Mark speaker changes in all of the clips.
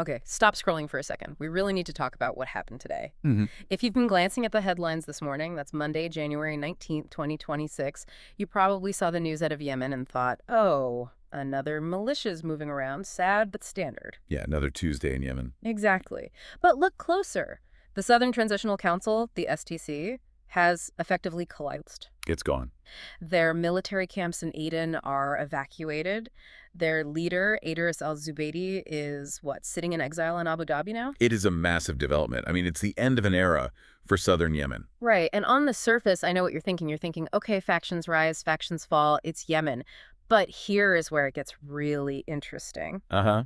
Speaker 1: Okay, stop scrolling for a second. We really need to talk about what happened today.
Speaker 2: Hmm.
Speaker 1: If you've been glancing at the headlines this morning, that's Monday, January 19th, 2026, you probably saw the news out of Yemen and thought, oh, another militia's moving around, sad but standard.
Speaker 2: Yeah, another Tuesday in Yemen.
Speaker 1: Exactly. But look closer. The Southern Transitional Council, the STC, has effectively collapsed.
Speaker 2: It's gone.
Speaker 1: Their military camps in Aden are evacuated. Their leader, Idris al-Zubaydi, is, sitting in exile in Abu Dhabi now?
Speaker 2: It is a massive development. I mean, it's the end of an era for southern Yemen.
Speaker 1: Right. And on the surface, I know what you're thinking. You're thinking, okay, factions rise, factions fall, it's Yemen. But here is where it gets really interesting.
Speaker 2: Uh-huh.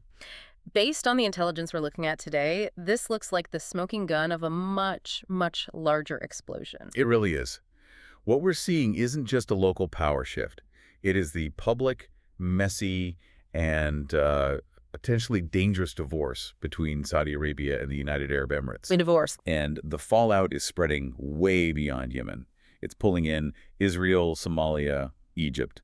Speaker 1: Based on the intelligence we're looking at today, this looks like the smoking gun of a much, much larger explosion.
Speaker 2: It really is. What we're seeing isn't just a local power shift. It is the public, messy, and potentially dangerous divorce between Saudi Arabia and the United Arab Emirates.
Speaker 1: A divorce.
Speaker 2: And the fallout is spreading way beyond Yemen. It's pulling in Israel, Somalia, Egypt,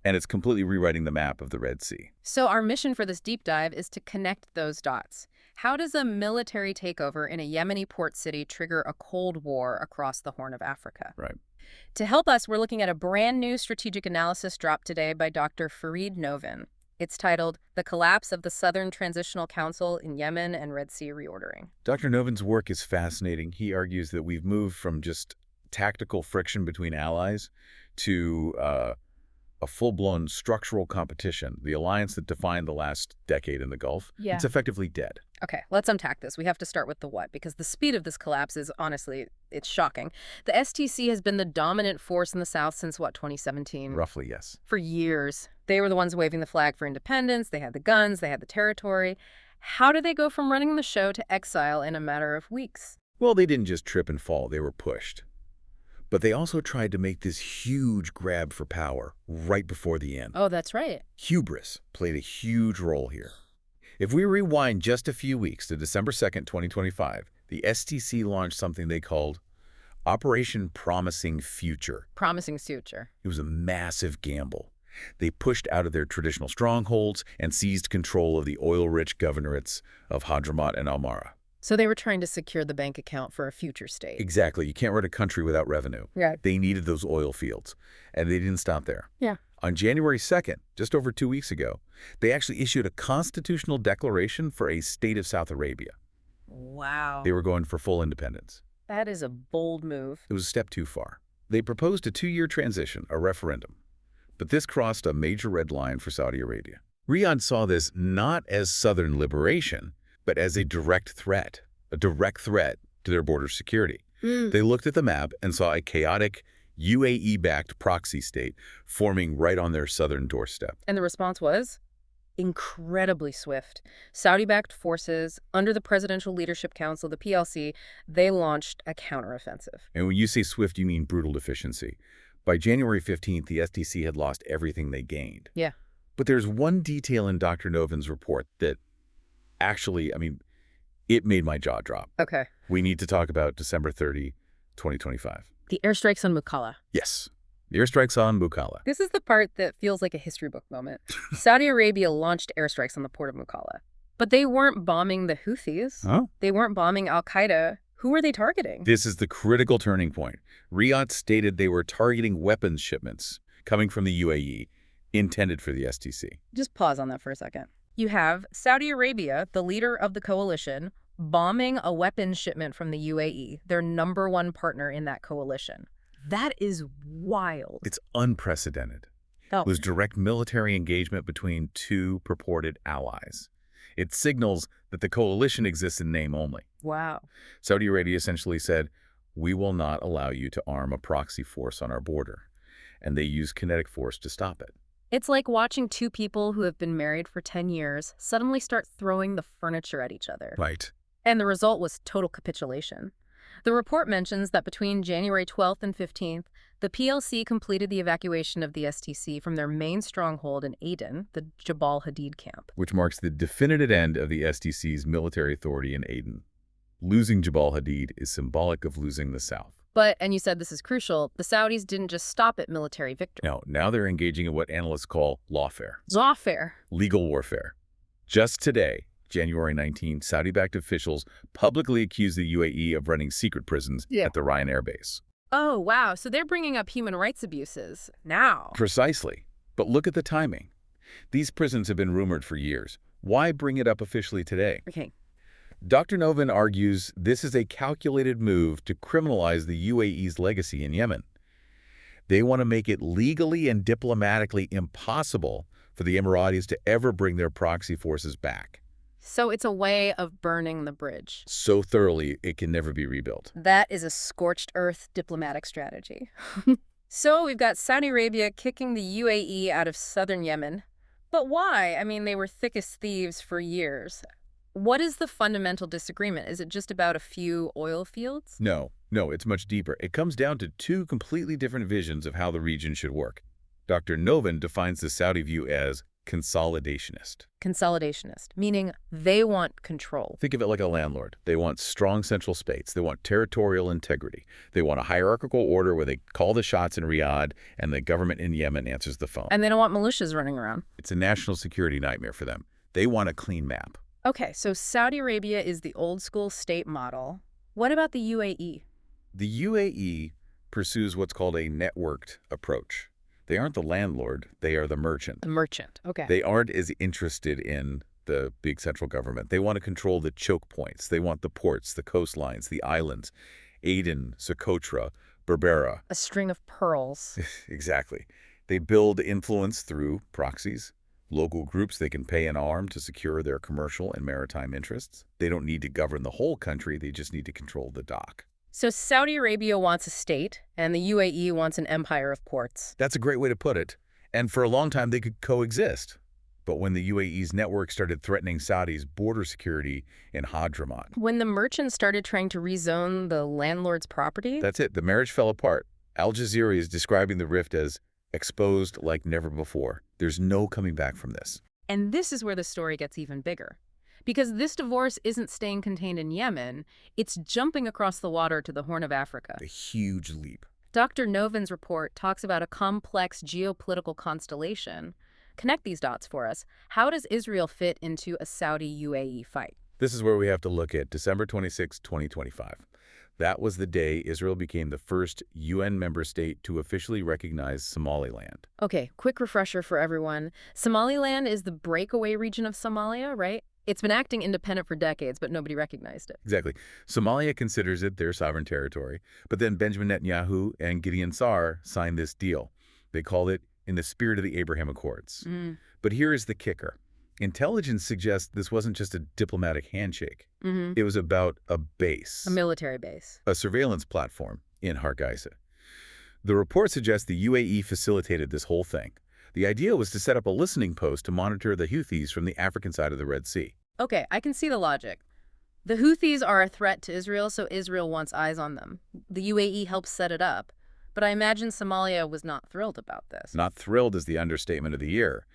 Speaker 2: and it's completely rewriting the map of the Red Sea.
Speaker 1: So our mission for this deep dive is to connect those dots. How does a military takeover in a Yemeni port city trigger a Cold War across the Horn of Africa?
Speaker 2: Right.
Speaker 1: To help us, we're looking at a brand new strategic analysis dropped today by Dr. Farid Novin. It's titled The Collapse of the Southern Transitional Council in Yemen and Red Sea Reordering.
Speaker 2: Dr. Novin's work is fascinating. He argues that we've moved from just tactical friction between allies to a full-blown structural competition, the alliance that defined the last decade in the Gulf.
Speaker 1: Yeah.
Speaker 2: It's effectively dead.
Speaker 1: Okay, let's unpack this. We have to start with the what, because the speed of this collapse is, honestly, it's shocking. The STC has been the dominant force in the South since, 2017?
Speaker 2: Roughly, yes.
Speaker 1: For years. They were the ones waving the flag for independence. They had the guns. They had the territory. How did they go from running the show to exile in a matter of weeks?
Speaker 2: Well, they didn't just trip and fall. They were pushed. But they also tried to make this huge grab for power right before the end.
Speaker 1: Oh, that's right.
Speaker 2: Hubris played a huge role here. If we rewind just a few weeks to December 2nd, 2025, the STC launched something they called Operation Promising Future.
Speaker 1: Promising future.
Speaker 2: It was a massive gamble. They pushed out of their traditional strongholds and seized control of the oil-rich governorates of Hadramaut and Al-Mara.
Speaker 1: So they were trying to secure the bank account for a future state.
Speaker 2: Exactly. You can't run a country without revenue.
Speaker 1: Yeah.
Speaker 2: They needed those oil fields, and they didn't stop there.
Speaker 1: Yeah.
Speaker 2: On January 2nd, just over 2 weeks ago, they actually issued a constitutional declaration for a state of South Arabia.
Speaker 1: Wow.
Speaker 2: They were going for full independence.
Speaker 1: That is a bold move.
Speaker 2: It was a step too far. They proposed a 2-year transition, a referendum. But this crossed a major red line for Saudi Arabia. Riyadh saw this not as southern liberation, but as a direct threat to their border security. They looked at the map and saw a chaotic, UAE-backed proxy state forming right on their southern doorstep.
Speaker 1: And the response was incredibly swift. Saudi-backed forces, under the Presidential Leadership Council, the PLC, they launched a counteroffensive.
Speaker 2: And when you say swift, you mean brutal efficiency. By January 15th, the STC had lost everything they gained.
Speaker 1: Yeah.
Speaker 2: But there's one detail in Dr. Novin's report that actually, it made my jaw drop.
Speaker 1: Okay.
Speaker 2: We need to talk about December 30, 2025.
Speaker 1: The airstrikes on Mukalla.
Speaker 2: Yes. The airstrikes on Mukalla.
Speaker 1: This is the part that feels like a history book moment. Saudi Arabia launched airstrikes on the port of Mukalla. But they weren't bombing the Houthis.
Speaker 2: Oh?
Speaker 1: They weren't bombing al-Qaeda. Who were they targeting?
Speaker 2: This is the critical turning point. Riyadh stated they were targeting weapons shipments coming from the UAE, intended for the STC.
Speaker 1: Just pause on that for a second. You have Saudi Arabia, the leader of the coalition, bombing a weapons shipment from the UAE, their #1 partner in that coalition. That is wild.
Speaker 2: It's unprecedented.
Speaker 1: Oh.
Speaker 2: It was direct military engagement between two purported allies. It signals that the coalition exists in name only.
Speaker 1: Wow.
Speaker 2: Saudi Arabia essentially said, we will not allow you to arm a proxy force on our border. And they used kinetic force to stop it.
Speaker 1: It's like watching two people who have been married for 10 years suddenly start throwing the furniture at each other.
Speaker 2: Right.
Speaker 1: And the result was total capitulation. The report mentions that between January 12th and 15th, the PLC completed the evacuation of the STC from their main stronghold in Aden, the Jabal Hadid camp.
Speaker 2: Which marks the definitive end of the STC's military authority in Aden. Losing Jabal Hadid is symbolic of losing the South.
Speaker 1: But, and you said this is crucial, the Saudis didn't just stop at military victory.
Speaker 2: No, now they're engaging in what analysts call lawfare.
Speaker 1: Lawfare.
Speaker 2: Legal warfare. Just today, January 19, Saudi-backed officials publicly accused the UAE of running secret prisons at the Ryan Air Base.
Speaker 1: Oh, wow. So they're bringing up human rights abuses now.
Speaker 2: Precisely. But look at the timing. These prisons have been rumored for years. Why bring it up officially today?
Speaker 1: Okay.
Speaker 2: Dr. Novin argues this is a calculated move to criminalize the UAE's legacy in Yemen. They want to make it legally and diplomatically impossible for the Emiratis to ever bring their proxy forces back.
Speaker 1: So it's a way of burning the bridge.
Speaker 2: So thoroughly, it can never be rebuilt.
Speaker 1: That is a scorched earth diplomatic strategy. So we've got Saudi Arabia kicking the UAE out of southern Yemen. But why? I mean, they were thick as thieves for years. What is the fundamental disagreement? Is it just about a few oil fields?
Speaker 2: No, it's much deeper. It comes down to two completely different visions of how the region should work. Dr. Novin defines the Saudi view as consolidationist.
Speaker 1: Consolidationist, meaning they want control.
Speaker 2: Think of it like a landlord. They want strong central space. They want territorial integrity. They want a hierarchical order where they call the shots in Riyadh and the government in Yemen answers the phone.
Speaker 1: And they don't want militias running around.
Speaker 2: It's a national security nightmare for them. They want a clean map.
Speaker 1: Okay, so Saudi Arabia is the old school state model. What about the UAE?
Speaker 2: The UAE pursues what's called a networked approach. They aren't the landlord, they are the merchant.
Speaker 1: The merchant, okay.
Speaker 2: They aren't as interested in the big central government. They want to control the choke points. They want the ports, the coastlines, the islands, Aden, Socotra, Berbera.
Speaker 1: A string of pearls.
Speaker 2: Exactly. They build influence through proxies, local groups they can pay an arm to secure their commercial and maritime interests. They don't need to govern the whole country, they just need to control the dock.
Speaker 1: So Saudi Arabia wants a state, and the UAE wants an empire of ports.
Speaker 2: That's a great way to put it. And for a long time, they could coexist. But when the UAE's network started threatening Saudi's border security in Hadramaut.
Speaker 1: When the merchants started trying to rezone the landlord's property?
Speaker 2: That's it. The marriage fell apart. Al Jazeera is describing the rift as exposed like never before. There's no coming back from this.
Speaker 1: And this is where the story gets even bigger. Because this divorce isn't staying contained in Yemen, it's jumping across the water to the Horn of Africa.
Speaker 2: A huge leap.
Speaker 1: Dr. Novin's report talks about a complex geopolitical constellation. Connect these dots for us. How does Israel fit into a Saudi-UAE fight?
Speaker 2: This is where we have to look at December 26, 2025. That was the day Israel became the first UN member state to officially recognize Somaliland.
Speaker 1: Okay, quick refresher for everyone. Somaliland is the breakaway region of Somalia, right? It's been acting independent for decades, but nobody recognized it.
Speaker 2: Exactly. Somalia considers it their sovereign territory, but then Benjamin Netanyahu and Gideon Saar signed this deal. They called it in the spirit of the Abraham Accords. But here is the kicker. Intelligence suggests this wasn't just a diplomatic handshake. It was about a base.
Speaker 1: A military base.
Speaker 2: A surveillance platform in Hargeisa. The report suggests the UAE facilitated this whole thing. The idea was to set up a listening post to monitor the Houthis from the African side of the Red Sea.
Speaker 1: Okay, I can see the logic. The Houthis are a threat to Israel, so Israel wants eyes on them. The UAE helps set it up. But I imagine Somalia was not thrilled about this.
Speaker 2: Not thrilled is the understatement of the year.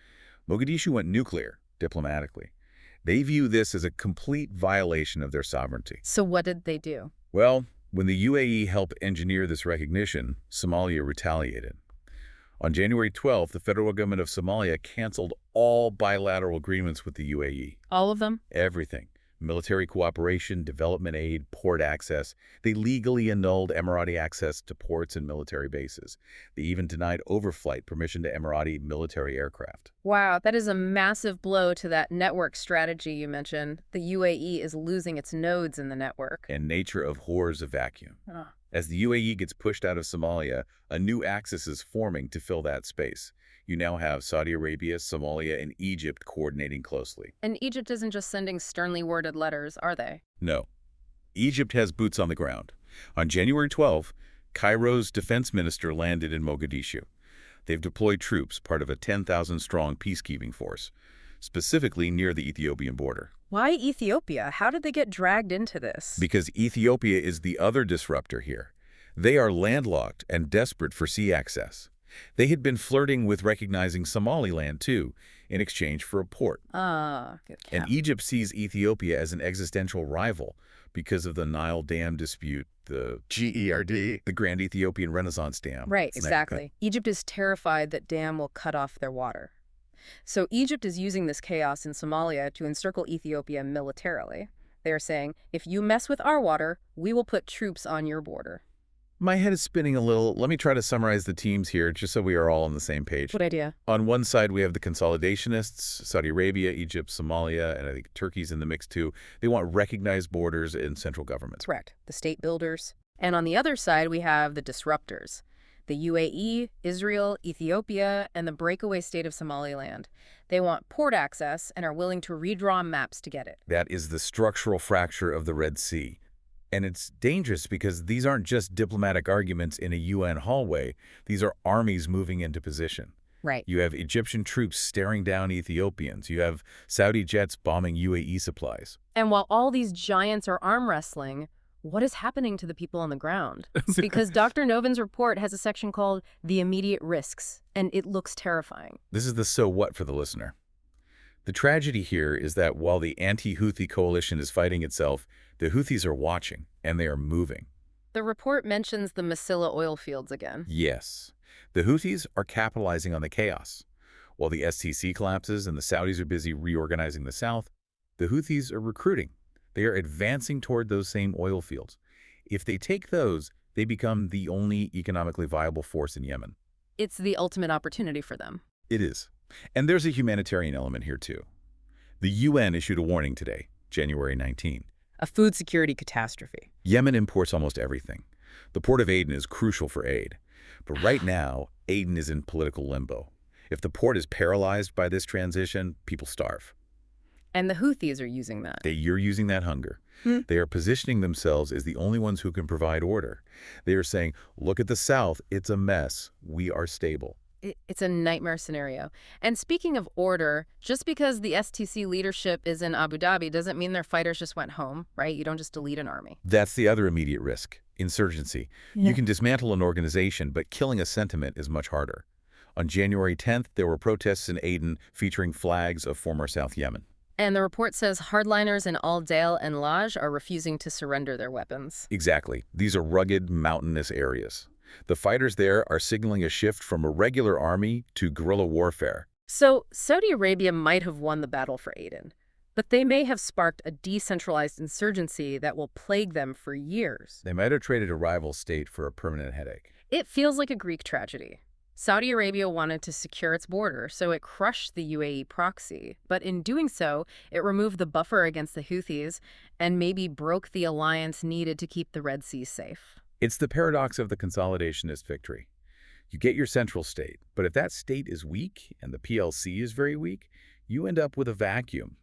Speaker 2: Mogadishu went nuclear, diplomatically. They view this as a complete violation of their sovereignty.
Speaker 1: So what did they do?
Speaker 2: Well, when the UAE helped engineer this recognition, Somalia retaliated. On January 12th, the federal government of Somalia canceled all bilateral agreements with the UAE.
Speaker 1: All of them?
Speaker 2: Everything. Military cooperation, development aid, port access. They legally annulled Emirati access to ports and military bases. They even denied overflight permission to Emirati military aircraft.
Speaker 1: Wow, that is a massive blow to that network strategy you mentioned. The UAE is losing its nodes in the network.
Speaker 2: And nature abhors a vacuum. As the UAE gets pushed out of Somalia, a new axis is forming to fill that space. You now have Saudi Arabia, Somalia, and Egypt coordinating closely.
Speaker 1: And Egypt isn't just sending sternly worded letters, are they?
Speaker 2: No. Egypt has boots on the ground. On January 12th, Cairo's defense minister landed in Mogadishu. They've deployed troops, part of a 10,000-strong peacekeeping force, specifically near the Ethiopian border.
Speaker 1: Why Ethiopia? How did they get dragged into this?
Speaker 2: Because Ethiopia is the other disruptor here. They are landlocked and desperate for sea access. They had been flirting with recognizing Somaliland, too, in exchange for a port.
Speaker 1: Good count.
Speaker 2: And Egypt sees Ethiopia as an existential rival because of the Nile Dam dispute, the GERD, the Grand Ethiopian Renaissance Dam.
Speaker 1: Right, exactly. Egypt is terrified that dam will cut off their water. So Egypt is using this chaos in Somalia to encircle Ethiopia militarily. They are saying, if you mess with our water, we will put troops on your border.
Speaker 2: My head is spinning a little. Let me try to summarize the teams here, just so we are all on the same page.
Speaker 1: Good idea.
Speaker 2: On one side, we have the consolidationists, Saudi Arabia, Egypt, Somalia, and I think Turkey's in the mix too. They want recognized borders and central governments.
Speaker 1: Correct. The state builders. And on the other side, we have the disruptors. The UAE, Israel, Ethiopia, and the breakaway state of Somaliland. They want port access and are willing to redraw maps to get it.
Speaker 2: That is the structural fracture of the Red Sea. And it's dangerous because these aren't just diplomatic arguments in a UN hallway. These are armies moving into position.
Speaker 1: Right.
Speaker 2: You have Egyptian troops staring down Ethiopians. You have Saudi jets bombing UAE supplies.
Speaker 1: And while all these giants are arm wrestling, what is happening to the people on the ground? Because Dr. Noven's report has a section called The Immediate Risks, and it looks terrifying.
Speaker 2: This is the so what for the listener. The tragedy here is that while the anti-Houthi coalition is fighting itself, the Houthis are watching, and they are moving.
Speaker 1: The report mentions the Masila oil fields again.
Speaker 2: Yes. The Houthis are capitalizing on the chaos. While the STC collapses and the Saudis are busy reorganizing the south, the Houthis are recruiting. They are advancing toward those same oil fields. If they take those, they become the only economically viable force in Yemen.
Speaker 1: It's the ultimate opportunity for them.
Speaker 2: It is. And there's a humanitarian element here, too. The UN issued a warning today, January 19.
Speaker 1: A food security catastrophe.
Speaker 2: Yemen imports almost everything. The port of Aden is crucial for aid. But right now, Aden is in political limbo. If the port is paralyzed by this transition, people starve.
Speaker 1: And the Houthis are using that.
Speaker 2: You're using that hunger. They are positioning themselves as the only ones who can provide order. They are saying, look at the south, it's a mess. We are stable.
Speaker 1: It's a nightmare scenario. And speaking of order, just because the STC leadership is in Abu Dhabi doesn't mean their fighters just went home, right? You don't just delete an army.
Speaker 2: That's the other immediate risk, insurgency.
Speaker 1: Yeah.
Speaker 2: You can dismantle an organization, but killing a sentiment is much harder. On January 10th, there were protests in Aden featuring flags of former South Yemen.
Speaker 1: And the report says hardliners in Al Dail and Laj are refusing to surrender their weapons.
Speaker 2: Exactly. These are rugged, mountainous areas. The fighters there are signaling a shift from a regular army to guerrilla warfare.
Speaker 1: So Saudi Arabia might have won the battle for Aden, but they may have sparked a decentralized insurgency that will plague them for years.
Speaker 2: They might have traded a rival state for a permanent headache.
Speaker 1: It feels like a Greek tragedy. Saudi Arabia wanted to secure its border, so it crushed the UAE proxy. But in doing so, it removed the buffer against the Houthis and maybe broke the alliance needed to keep the Red Sea safe.
Speaker 2: It's the paradox of the consolidationist victory. You get your central state, but if that state is weak and the PLC is very weak, you end up with a vacuum.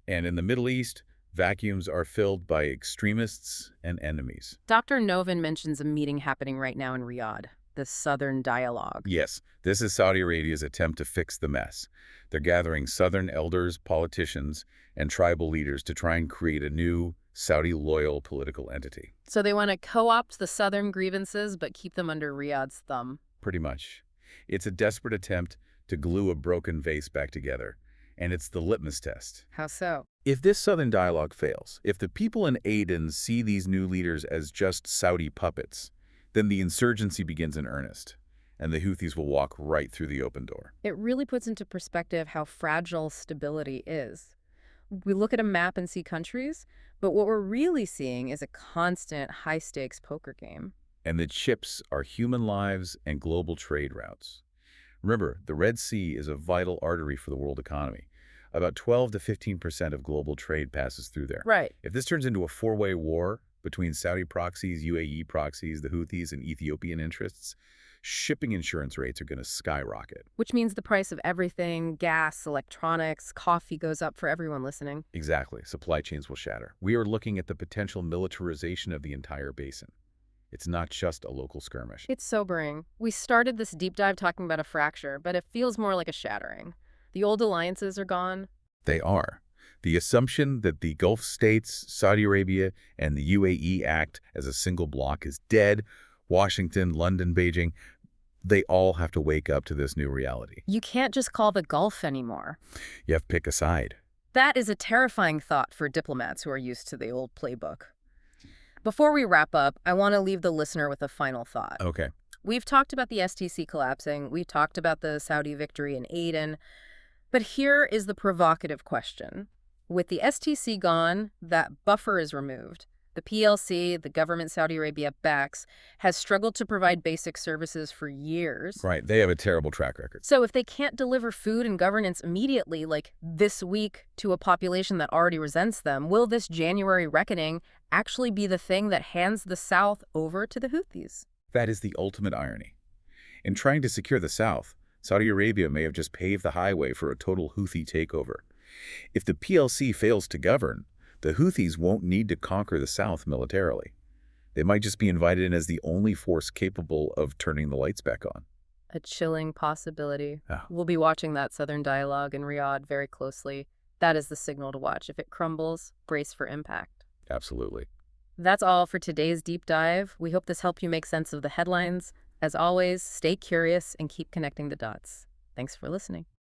Speaker 2: And in the Middle East, vacuums are filled by extremists and enemies.
Speaker 1: Dr. Noven mentions a meeting happening right now in Riyadh, the Southern Dialogue.
Speaker 2: Yes, this is Saudi Arabia's attempt to fix the mess. They're gathering Southern elders, politicians, and tribal leaders to try and create a new Saudi-loyal political entity.
Speaker 1: So they want to co-opt the Southern grievances, but keep them under Riyadh's thumb.
Speaker 2: Pretty much. It's a desperate attempt to glue a broken vase back together, and it's the litmus test.
Speaker 1: How so?
Speaker 2: If this Southern dialogue fails, if the people in Aden see these new leaders as just Saudi puppets, then the insurgency begins in earnest, and the Houthis will walk right through the open door.
Speaker 1: It really puts into perspective how fragile stability is. We look at a map and see countries, but what we're really seeing is a constant high-stakes poker game.
Speaker 2: And the chips are human lives and global trade routes. Remember, the Red Sea is a vital artery for the world economy. About 12 to 15% of global trade passes through there.
Speaker 1: Right.
Speaker 2: If this turns into a four-way war between Saudi proxies, UAE proxies, the Houthis, and Ethiopian interests, shipping insurance rates are going to skyrocket.
Speaker 1: Which means the price of everything, gas, electronics, coffee goes up for everyone listening.
Speaker 2: Exactly. Supply chains will shatter. We are looking at the potential militarization of the entire basin. It's not just a local skirmish.
Speaker 1: It's sobering. We started this deep dive talking about a fracture, but it feels more like a shattering. The old alliances are gone.
Speaker 2: They are. The assumption that the Gulf states, Saudi Arabia, and the UAE act as a single bloc is dead. Washington, London, Beijing, they all have to wake up to this new reality.
Speaker 1: You can't just call the Gulf anymore.
Speaker 2: You have to pick a side.
Speaker 1: That is a terrifying thought for diplomats who are used to the old playbook. Before we wrap up, I want to leave the listener with a final thought.
Speaker 2: Okay.
Speaker 1: We've talked about the STC collapsing. We've talked about the Saudi victory in Aden. But here is the provocative question. With the STC gone, that buffer is removed. The PLC, the government Saudi Arabia backs, has struggled to provide basic services for years.
Speaker 2: Right, they have a terrible track record.
Speaker 1: So if they can't deliver food and governance immediately, like this week, to a population that already resents them, will this January reckoning actually be the thing that hands the South over to the Houthis?
Speaker 2: That is the ultimate irony. In trying to secure the South, Saudi Arabia may have just paved the highway for a total Houthi takeover. If the PLC fails to govern, the Houthis won't need to conquer the South militarily. They might just be invited in as the only force capable of turning the lights back on.
Speaker 1: A chilling possibility.
Speaker 2: Ah.
Speaker 1: We'll be watching that Southern dialogue in Riyadh very closely. That is the signal to watch. If it crumbles, brace for impact.
Speaker 2: Absolutely.
Speaker 1: That's all for today's deep dive. We hope this helped you make sense of the headlines. As always, stay curious and keep connecting the dots. Thanks for listening.